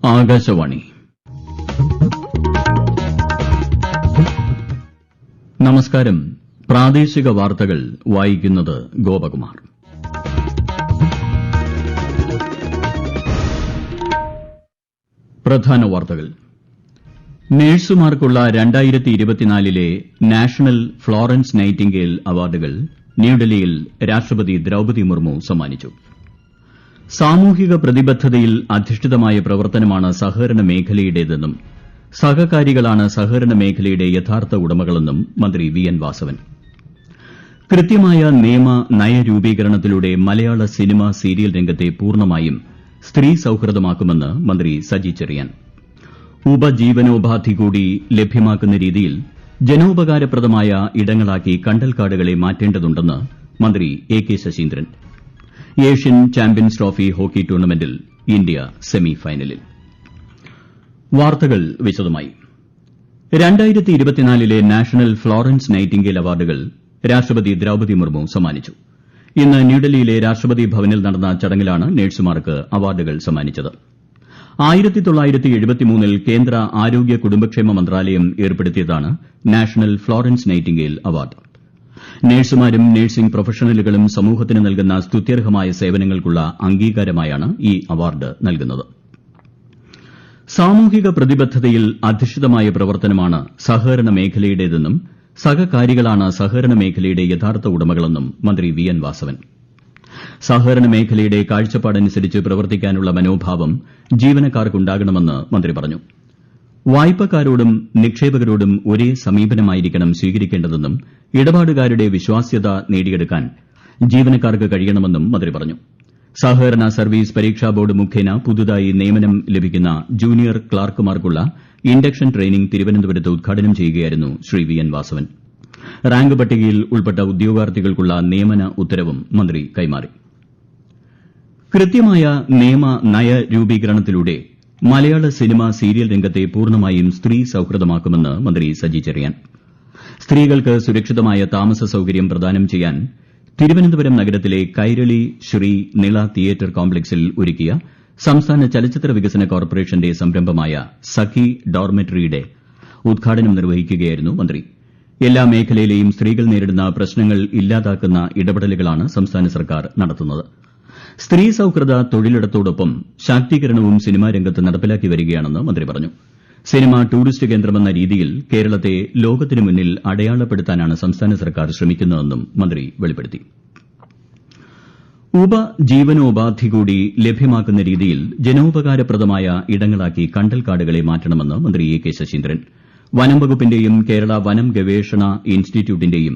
ആകാശവാണി. നമസ്കാരം. പ്രാദേശിക വാർത്തകൾ വായിക്കുന്നത് ഗോപകുമാർ. പ്രധാന വാർത്തകൾ. നഴ്സുമാർക്കുള്ള 2024 നാഷണൽ ഫ്ലോറൻസ് നൈറ്റിംഗേൽ അവാർഡുകൾ ന്യൂഡൽഹിയിൽ രാഷ്ട്രപതി ദ്രൌപദി മുർമു സമ്മാനിച്ചു. സാമൂഹിക പ്രതിബദ്ധതയിൽ അധിഷ്ഠിതമായ പ്രവർത്തനമാണ് സഹകരണ മേഖലയുടേതെന്നും സഹകാരികളാണ് സഹകരണ മേഖലയുടെ യഥാർത്ഥ ഉടമകളെന്നും മന്ത്രി വി എൻ വാസവൻ. കൃത്യമായ നിയമ നയരൂപീകരണത്തിലൂടെ മലയാള സിനിമ സീരിയൽ രംഗത്തെ പൂർണ്ണമായും സ്ത്രീ സൌഹൃദമാക്കുമെന്ന് മന്ത്രി സജി ചെറിയാൻ. ഉപജീവനോപാധി കൂടി ലഭ്യമാക്കുന്ന രീതിയിൽ ജനോപകാരപ്രദമായ ഇടങ്ങളാക്കി കണ്ടൽക്കാടുകളെ മാറ്റേണ്ടതുണ്ടെന്ന് മന്ത്രി A K Saseendran. Asian champions trophy hockey ടൂർണമെന്റിൽ ഇന്ത്യ സെമി ഫൈനലിൽ. വാർത്തകൾ വിശദമായി. 2024 നാഷണൽ ഫ്ലോറൻസ് നൈറ്റിംഗേൽ അവാർഡുകൾ രാഷ്ട്രപതി ദ്രൌപദി മുർമു സമ്മാനിച്ചു. ഇന്ന് ന്യൂഡൽഹിയിലെ രാഷ്ട്രപതി ഭവനിൽ നടന്ന ചടങ്ങിലാണ് നഴ്സുമാർക്ക് അവാർഡുകൾ സമ്മാനിച്ചത്. 1973 കേന്ദ്ര ആരോഗ്യ കുടുംബക്ഷേമ മന്ത്രാലയം ഏർപ്പെടുത്തിയതാണ് നാഷണൽ ഫ്ലോറൻസ് നൈറ്റിംഗേൽ അവാർഡ്. നഴ്സുമാരും നഴ്സിംഗ് പ്രൊഫഷണലുകളും സമൂഹത്തിന് നൽകുന്ന സ്തുത്യർഹമായ സേവനങ്ങൾക്കുള്ള അംഗീകാരമായാണ് ഈ അവാർഡ് നൽകുന്നത്. സാമൂഹിക പ്രതിബദ്ധതയിൽ അധിഷ്ഠിതമായ പ്രവർത്തനമാണ് സഹകരണ മേഖലയുടേതെന്നും സഹകാരികളാണ് സഹകരണ മേഖലയുടെ യഥാർത്ഥ ഉടമകളെന്നും മന്ത്രി വി എൻ വാസവൻ. സഹകരണ മേഖലയുടെ കാഴ്ചപ്പാടനുസരിച്ച് പ്രവർത്തിക്കാനുള്ള മനോഭാവം ജീവനക്കാർക്കുണ്ടാകണമെന്ന് മന്ത്രി പറഞ്ഞു. വായ്പക്കാരോടും നിക്ഷേപകരോടും ഒരേ സമീപനമായിരിക്കണം സ്വീകരിക്കേണ്ടതെന്നും ഇടപാടുകാരുടെ വിശ്വാസ്യത നേടിയെടുക്കാൻ ജീവനക്കാർക്ക് കഴിയണമെന്നും മന്ത്രി പറഞ്ഞു. സഹകരണ സർവീസ് പരീക്ഷാ ബോർഡ് മുഖേന പുതുതായി നിയമനം ലഭിക്കുന്ന ജൂനിയർ ക്ലാർക്കുമാർക്കുള്ള ഇൻഡക്ഷൻ ട്രെയിനിംഗ് തിരുവനന്തപുരത്ത് ഉദ്ഘാടനം ചെയ്യുകയായിരുന്നു ശ്രീ വി എൻ വാസവൻ. റാങ്ക് പട്ടികയിൽ ഉൾപ്പെട്ട ഉദ്യോഗാർത്ഥികൾക്കുള്ള നിയമന ഉത്തരവും മന്ത്രി കൈമാറി. കൃത്യമായ നിയമ നയരൂപീകരണത്തിലൂടെ മലയാള സിനിമ സീരിയൽ രംഗത്തെ പൂർണ്ണമായും സ്ത്രീ സൌഹൃദമാക്കുമെന്ന് മന്ത്രി സജി ചെറിയാൻ. സ്ത്രീകൾക്ക് സുരക്ഷിതമായ താമസ സൌകര്യം പ്രദാനം ചെയ്യാൻ തിരുവനന്തപുരം നഗരത്തിലെ കൈരളി ശ്രീ നിള തിയേറ്റർ കോംപ്ലക്സിൽ ഒരുക്കിയ സംസ്ഥാന ചലച്ചിത്ര വികസന കോർപ്പറേഷന്റെ സംരംഭമായ സഖി ഡോർമെറ്ററിയുടെ ഉദ്ഘാടനം നിർവഹിക്കുകയായിരുന്നു മന്ത്രി. എല്ലാ മേഖലയിലെയും സ്ത്രീകൾ നേരിടുന്ന പ്രശ്നങ്ങൾ ഇല്ലാതാക്കുന്ന ഇടപെടലുകളാണ് സംസ്ഥാന സർക്കാർ നടത്തുന്നത്. സ്ത്രീ സൌഹൃദ തൊഴിലിടത്തോടൊപ്പം ശാക്തീകരണവും സിനിമാ രംഗത്ത് നടപ്പിലാക്കി വരികയാണെന്ന് മന്ത്രി പറഞ്ഞു. സിനിമ ടൂറിസ്റ്റ് കേന്ദ്രമെന്ന രീതിയിൽ കേരളത്തെ ലോകത്തിനു മുന്നിൽ അടയാളപ്പെടുത്താനാണ് സംസ്ഥാന സർക്കാർ ശ്രമിക്കുന്നതെന്നും മന്ത്രി വെളിപ്പെടുത്തി. ഉപജീവനോപാധി കൂടി ലഭ്യമാക്കുന്ന രീതിയിൽ ജനോപകാരപ്രദമായ ഇടങ്ങളാക്കി കണ്ടൽക്കാടുകളെ മാറ്റണമെന്ന് മന്ത്രി എ കെ ശശീന്ദ്രൻ. വനം വകുപ്പിന്റെയും കേരള വനം ഗവേഷണ ഇൻസ്റ്റിറ്റ്യൂട്ടിന്റെയും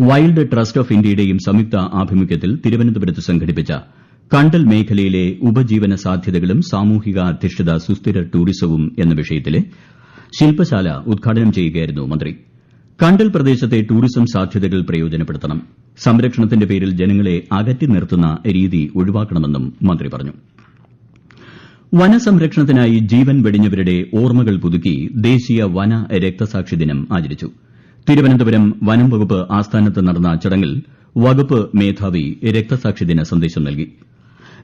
വൈൽഡ് ട്രസ്റ്റ് ഓഫ് ഇന്ത്യയുടെയും സംയുക്ത ആഭിമുഖ്യത്തിൽ തിരുവനന്തപുരത്ത് സംഘടിപ്പിച്ച കണ്ടൽ മേഖലയിലെ ഉപജീവന സാധ്യതകളും സാമൂഹിക അധിഷ്ഠിത സുസ്ഥിര ടൂറിസവും എന്ന വിഷയത്തിലെ ശില്പശാല ഉദ്ഘാടനം ചെയ്യുകയായിരുന്നു മന്ത്രി. കണ്ടൽ പ്രദേശത്തെ ടൂറിസം സാധ്യതകൾ പ്രയോജനപ്പെടുത്തണം. സംരക്ഷണത്തിന്റെ പേരിൽ ജനങ്ങളെ അകറ്റി നിർത്തുന്ന രീതി ഒഴിവാക്കണമെന്നും മന്ത്രി പറഞ്ഞു. വനസംരക്ഷണത്തിനായി ജീവൻ വെടിഞ്ഞവരുടെ ഓർമ്മകൾ പുതുക്കി ദേശീയ വന രക്തസാക്ഷി ദിനം ആചരിച്ചു. തിരുവനന്തപുരം വനം വകുപ്പ് ആസ്ഥാനത്ത് നടന്ന ചടങ്ങിൽ വകുപ്പ് മേധാവി രക്തസാക്ഷി ദിന സന്ദേശം നൽകി.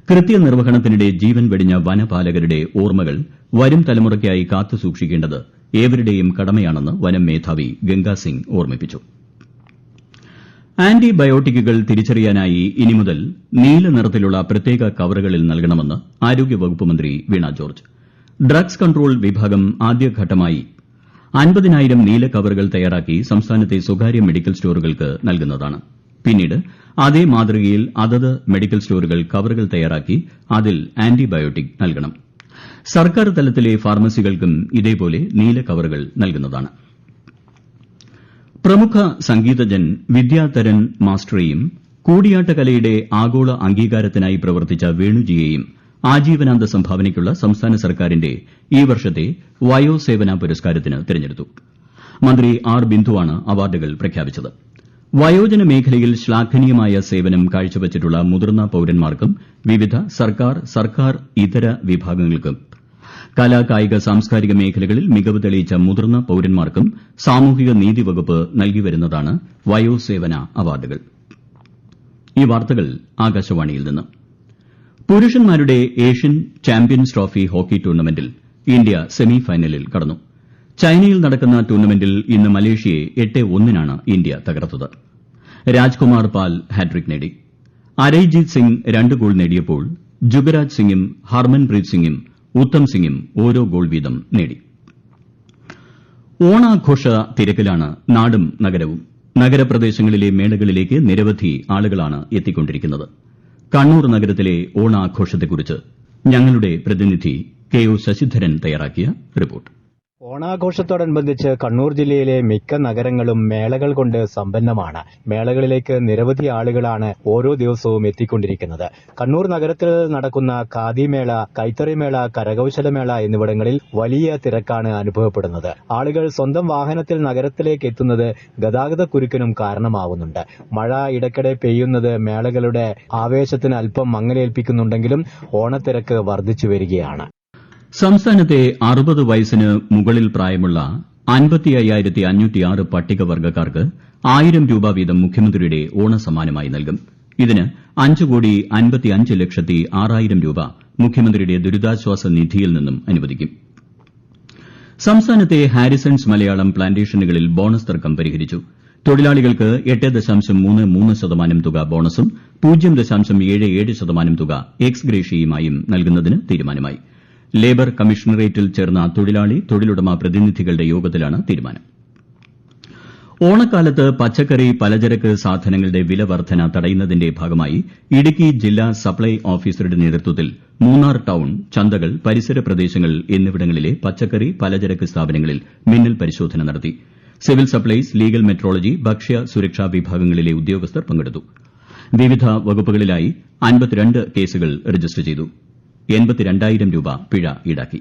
കൃത്യനിർവഹണത്തിനിടെ ജീവൻ വെടിഞ്ഞ വനപാലകരുടെ ഓർമ്മകൾ വരും തലമുറയ്ക്കായി കാത്തുസൂക്ഷിക്കേണ്ടത് ഏവരുടെയും കടമയാണെന്ന് വനം മേധാവി ഗംഗാസിംഗ് ഓർമ്മിപ്പിച്ചു. ആന്റിബയോട്ടിക്കുകൾ തിരിച്ചറിയാനായി ഇനി മുതൽ നീല നിറത്തിലുള്ള പ്രത്യേക കവറുകളിൽ നൽകണമെന്ന് ആരോഗ്യവകുപ്പ് മന്ത്രി വീണ ജോർജ്. ഡ്രഗ്സ് കൺട്രോൾ വിഭാഗം ആദ്യഘട്ടമായി 50,000 നീല കവറുകൾ തയ്യാറാക്കി സംസ്ഥാനത്തെ സ്വകാര്യ മെഡിക്കൽ സ്റ്റോറുകൾക്ക് നൽകുന്നതാണ്. പിന്നീട് അതേ മാതൃകയിൽ അതത് മെഡിക്കൽ സ്റ്റോറുകൾ കവറുകൾ തയ്യാറാക്കി അതിൽ ആന്റിബയോട്ടിക് നൽകണം. സർക്കാർ തലത്തിലെ ഫാർമസികൾക്കും ഇതേപോലെ നീല കവറുകൾ നൽകുന്നതാണ്. പ്രമുഖ സംഗീതജ്ഞൻ വിദ്യാധരൻ മാസ്റ്ററെയും കൂടിയാട്ട കലയുടെ ആഗോള അംഗീകാരത്തിനായി പ്രവർത്തിച്ച വേണുജിയെയും ആജീവനാന്ത സംഭാവനയ്ക്കുള്ള സംസ്ഥാന സർക്കാരിന്റെ ഈ വർഷത്തെ വയോസേവന പുരസ്കാരത്തിന് തിരഞ്ഞെടുത്തു. മന്ത്രി ആർ ബിന്ദുവാണ് അവാർഡുകൾ പ്രഖ്യാപിച്ചത്. വയോജന മേഖലയിൽ ശ്ലാഘനീയമായ സേവനം കാഴ്ചവച്ചിട്ടുള്ള മുതിർന്ന പൌരന്മാർക്കും വിവിധ സർക്കാർ ഇതര വിഭാഗങ്ങൾക്കും കലാ കായിക സാംസ്കാരിക മേഖലകളിൽ മികവ് തെളിയിച്ച മുതിർന്ന പൌരന്മാർക്കും സാമൂഹിക നീതി വകുപ്പ് നൽകിവരുന്നതാണ് വയോസേവന അവാർഡുകൾ. ഈ വാർത്തകൾ ആകാശവാണിയിൽ നിന്ന്. പുരുഷന്മാരുടെ ഏഷ്യൻ ചാമ്പ്യൻസ് ട്രോഫി ഹോക്കി ടൂർണമെന്റിൽ ഇന്ത്യ സെമി ഫൈനലിൽ കടന്നു. ചൈനയിൽ നടക്കുന്ന ടൂർണമെന്റിൽ ഇന്ന് മലേഷ്യയെ 8-1 ഇന്ത്യ തകർത്തത്. രാജ്കുമാർ പാൽ ഹാട്രിക് നേടി. അരയ്ജീത് സിംഗ് 2 ഗോൾ നേടിയപ്പോൾ ജുഗരാജ് സിംഗും ഹർമൻപ്രീത് സിംഗും ഉത്തം സിംഗും ഓരോ ഗോൾ വീതം നേടി. ഓണാഘോഷ തിരക്കിലാണ് നാടും നഗരവും. നഗരപ്രദേശങ്ങളിലെ മേളകളിലേക്ക് നിരവധി ആളുകളാണ് എത്തിക്കൊണ്ടിരിക്കുന്നത്. കണ്ണൂർ നഗരത്തിലെ ഓണാഘോഷത്തെക്കുറിച്ച് ഞങ്ങളുടെ പ്രതിനിധി കെ.ഒ. ശശിധരൻ തയ്യാറാക്കിയ റിപ്പോർട്ട്. ഓണാഘോഷത്തോടനുബന്ധിച്ച് കണ്ണൂർ ജില്ലയിലെ മിക്ക നഗരങ്ങളും മേളകൾ കൊണ്ട് സമ്പന്നമാണ്. മേളകളിലേക്ക് നിരവധി ആളുകളാണ് ഓരോ ദിവസവും എത്തിക്കൊണ്ടിരിക്കുന്നത്. കണ്ണൂർ നഗരത്തിൽ നടക്കുന്ന ഖാദിമേള, കൈത്തറിമേള, കരകൌശലമേള എന്നിവിടങ്ങളിൽ വലിയ തിരക്കാണ് അനുഭവപ്പെടുന്നത്. ആളുകൾ സ്വന്തം വാഹനത്തിൽ നഗരത്തിലേക്ക് എത്തുന്നത് ഗതാഗതക്കുരുക്കിനും കാരണമാവുന്നുണ്ട്. മഴ ഇടയ്ക്കിടെ പെയ്യുന്നത് മേളകളുടെ ആവേശത്തിന് അല്പം മങ്ങലേൽപ്പിക്കുന്നുണ്ടെങ്കിലും ഓണത്തിരക്ക് വർദ്ധിച്ചു വരികയാണ്. സംസ്ഥാനത്തെ 60 വയസ്സിന് മുകളിൽ പ്രായമുള്ള 55,506 പട്ടികവർഗ്ഗക്കാർക്ക് 1,000 രൂപ വീതം മുഖ്യമന്ത്രിയുടെ ഓണസമ്മാനമായി നൽകും. ഇതിന് 5,55,06,000 രൂപ മുഖ്യമന്ത്രിയുടെ ദുരിതാശ്വാസ നിധിയിൽ നിന്നും അനുവദിക്കും. സംസ്ഥാനത്തെ ഹാരിസൺസ് മലയാളം പ്ലാന്റേഷനുകളിൽ ബോണസ് തർക്കം പരിഹരിച്ചു. തൊഴിലാളികൾക്ക് 8.33% തുക ബോണസും 0.77% തുക എക്സ് ഗ്രേഷ്യയുമായും നൽകുന്നതിന് തീരുമാനമായി. ലേബർ കമ്മീഷണറേറ്റിൽ ചേർന്ന തൊഴിലുടമ പ്രതിനിധികളുടെ യോഗത്തിലാണ് തീരുമാനം. ഓണക്കാലത്ത് പച്ചക്കറി, പലചരക്ക് സാധനങ്ങളുടെ വില വർധന തടയുന്നതിന്റെ ഭാഗമായി ഇടുക്കി ജില്ലാ സപ്ലൈ ഓഫീസറുടെ നേതൃത്വത്തിൽ മൂന്നാർ ടൌൺ, ചന്തകൾ, പരിസര പ്രദേശങ്ങൾ എന്നിവിടങ്ങളിലെ പച്ചക്കറി, പലചരക്ക് സ്ഥാപനങ്ങളിൽ മിന്നൽ പരിശോധന നടത്തി. സിവിൽ സപ്ലൈസ്, ലീഗൽ മെട്രോളജി, ഭക്ഷ്യ സുരക്ഷാ വിഭാഗങ്ങളിലെ ഉദ്യോഗസ്ഥർ പങ്കെടുത്തു. വിവിധ വകുപ്പുകളിലായി 52 കേസുകൾ രജിസ്റ്റർ ചെയ്തു. 82,000 രൂപ പിഴ ഈടാക്കി.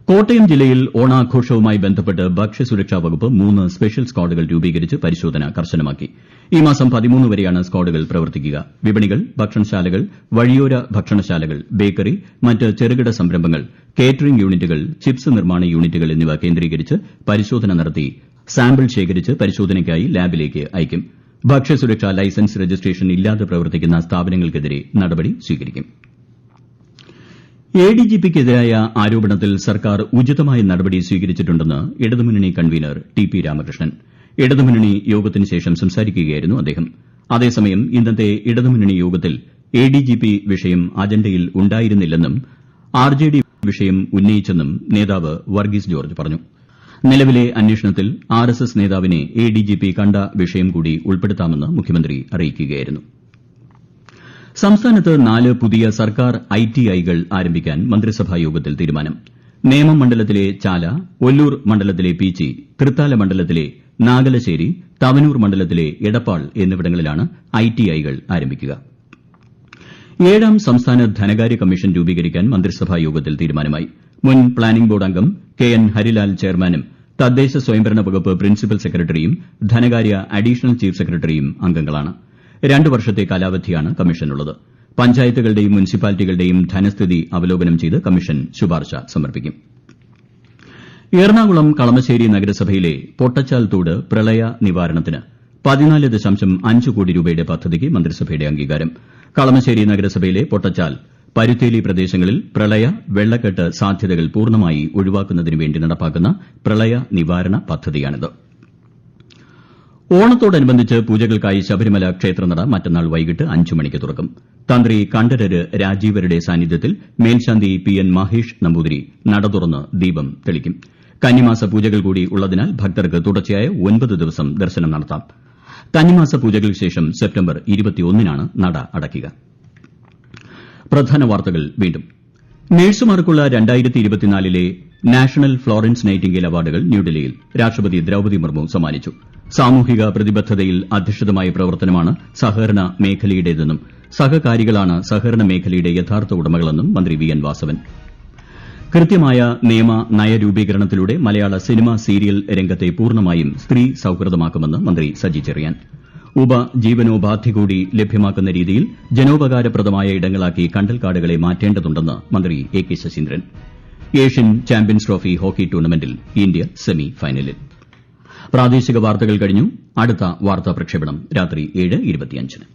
കോട്ടയം ജില്ലയിൽ ഓണാഘോഷവുമായി ബന്ധപ്പെട്ട് ഭക്ഷ്യസുരക്ഷാ വകുപ്പ് 3 സ്പെഷ്യൽ സ്ക്വാഡുകൾ രൂപീകരിച്ച് പരിശോധന കർശനമാക്കി. ഈ മാസം 13 വരെയാണ് സ്ക്വാഡുകൾ പ്രവർത്തിക്കുക. വിപണികൾ, ഭക്ഷണശാലകൾ, വഴിയോര ഭക്ഷണശാലകൾ, ബേക്കറി, മറ്റ് ചെറുകിട സംരംഭങ്ങൾ, കേറ്ററിംഗ് യൂണിറ്റുകൾ, ചിപ്സ് നിർമ്മാണ യൂണിറ്റുകൾ എന്നിവ കേന്ദ്രീകരിച്ച് പരിശോധന നടത്തി സാമ്പിൾ ശേഖരിച്ച് പരിശോധനയ്ക്കായി ലാബിലേക്ക് അയക്കും. ഭക്ഷ്യസുരക്ഷാ ലൈസൻസ് രജിസ്ട്രേഷൻ ഇല്ലാതെ പ്രവർത്തിക്കുന്ന സ്ഥാപനങ്ങൾക്കെതിരെ നടപടി സ്വീകരിക്കും. എഡിജിപിക്കെതിരായ ആരോപണത്തിൽ സർക്കാർ ഉചിതമായ നടപടി സ്വീകരിച്ചിട്ടുണ്ടെന്ന് ഇടതുമുന്നണി കൺവീനർ ടി.പി. രാമകൃഷ്ണൻ. ഇടതുമുന്നണി യോഗത്തിന് ശേഷം സംസാരിക്കുകയായിരുന്നു അദ്ദേഹം. അതേസമയം ഇന്നത്തെ ഇടതുമുന്നണി യോഗത്തിൽ എഡിജിപി വിഷയം അജണ്ടയിൽ ഉണ്ടായിരുന്നില്ലെന്നും ആർജെഡി വിഷയം ഉന്നയിച്ചെന്നും നേതാവ് വർഗീസ് ജോർജ് പറഞ്ഞു. നിലവിലെ അന്വേഷണത്തിൽ ആർഎസ്എസ് നേതാവിനെ എഡിജിപി കണ്ട വിഷയം കൂടി ഉൾപ്പെടുത്താമെന്ന് മുഖ്യമന്ത്രി അറിയിക്കുകയായിരുന്നു. സംസ്ഥാനത്ത് 4 പുതിയ സർക്കാർ ഐടിഐകൾ ആരംഭിക്കാൻ മന്ത്രിസഭാ യോഗത്തിൽ തീരുമാനം. നേമം മണ്ഡലത്തിലെ ചാല, ഒല്ലൂർ മണ്ഡലത്തിലെ പീച്ചി, തൃത്താല മണ്ഡലത്തിലെ നാഗലശ്ശേരി, തവനൂർ മണ്ഡലത്തിലെ എടപ്പാൾ എന്നിവിടങ്ങളിലാണ് ഐടിഐകൾ ആരംഭിക്കുക. 7ാം സംസ്ഥാന ധനകാര്യ കമ്മീഷൻ രൂപീകരിക്കാൻ മന്ത്രിസഭാ യോഗത്തിൽ തീരുമാനമായി. മുൻ പ്ലാനിംഗ് ബോർഡ് അംഗം കെ.എൻ. ഹരിലാൽ ചെയർമാനും തദ്ദേശ സ്വയംഭരണ വകുപ്പ് പ്രിൻസിപ്പൽ സെക്രട്ടറിയും ധനകാര്യ അഡീഷണൽ ചീഫ് സെക്രട്ടറിയും അംഗങ്ങളാണ്. 2 വർഷത്തെ കാലാവധിയാണ് കമ്മീഷനുള്ളത്. പഞ്ചായത്തുകളുടെയും മുനിസിപ്പാലിറ്റികളുടെയും ധനസ്ഥിതി അവലോകനം ചെയ്ത് കമ്മീഷൻ ശുപാർശ സമർപ്പിക്കും. എറണാകുളം കളമശ്ശേരി നഗരസഭയിലെ പൊട്ടച്ചാൽ തോട് പ്രളയ നിവാരണത്തിന് 14.5 കോടി രൂപയുടെ പദ്ധതിക്ക് മന്ത്രിസഭയുടെ അംഗീകാരം. കളമശ്ശേരി നഗരസഭയിലെ പൊട്ടച്ചാൽ, പരുത്തേലി പ്രദേശങ്ങളിൽ പ്രളയ വെള്ളക്കെട്ട് സാധ്യതകൾ പൂർണ്ണമായി ഒഴിവാക്കുന്നതിനുവേണ്ടി നടപ്പാക്കുന്ന പ്രളയ നിവാരണ പദ്ധതിയാണിത്. ഓണത്തോടനുബന്ധിച്ച് പൂജകൾക്കായി ശബരിമല ക്ഷേത്രനട മറ്റന്നാൾ വൈകിട്ട് 5 മണിക്ക് തുറക്കും. തന്ത്രി കണ്ഠരര് രാജീവരുടെ സാന്നിധ്യത്തിൽ മേൽശാന്തി പി.എൻ. മഹേഷ് നമ്പൂതിരി നട തുറന്ന് ദീപം തെളിക്കും. കന്നിമാസ പൂജകൾ കൂടി ഉള്ളതിനാൽ ഭക്തർക്ക് തുടർച്ചയായ 9 ദിവസം ദർശനം നടത്താം. കന്നിമാസ പൂജകൾക്ക് ശേഷം സെപ്റ്റംബർ 21-നാണ് നട അടയ്ക്കുക. പ്രധാന വാർത്തകൾ വീണ്ടും. നഴ്സുമാർക്കുള്ള 2024-ലെ നാഷണൽ ഫ്ലോറൻസ് നൈറ്റിംഗേൽ അവാർഡുകൾ ന്യൂഡൽഹിയിൽ രാഷ്ട്രപതി ദ്രൌപദി മുർമു സമ്മാനിച്ചു. സാമൂഹിക പ്രതിബദ്ധതയിൽ അധിഷ്ഠിതമായ പ്രവർത്തനമാണ് സഹകരണ മേഖലയുടേതെന്നും സഹകാരികളാണ് സഹകരണ മേഖലയുടെ യഥാർത്ഥ ഉടമകളെന്നും മന്ത്രി വി. എൻ. വാസവൻ. കൃത്യമായ നിയമ നയരൂപീകരണത്തിലൂടെ മലയാള സിനിമ സീരിയൽ രംഗത്തെ പൂർണ്ണമായും സ്ത്രീ സൌഹൃദമാക്കുമെന്ന് മന്ത്രി സജി ചെറിയാൻ. ഉപജീവനോപാധി കൂടി ലഭ്യമാക്കുന്ന രീതിയിൽ ജനോപകാരപ്രദമായ ഇടങ്ങളാക്കി കണ്ടൽക്കാടുകളെ മാറ്റേണ്ടതുണ്ടെന്ന് മന്ത്രി A. K. Saseendran. Asian champions trophy hockey ടൂർണമെന്റിൽ ഇന്ത്യ സെമി ഫൈനലിൽ. പ്രാദേശിക വാർത്തകൾ കഴിഞ്ഞു. അടുത്ത വാർത്താ പ്രക്ഷേപണം രാത്രി 7:25-ന്.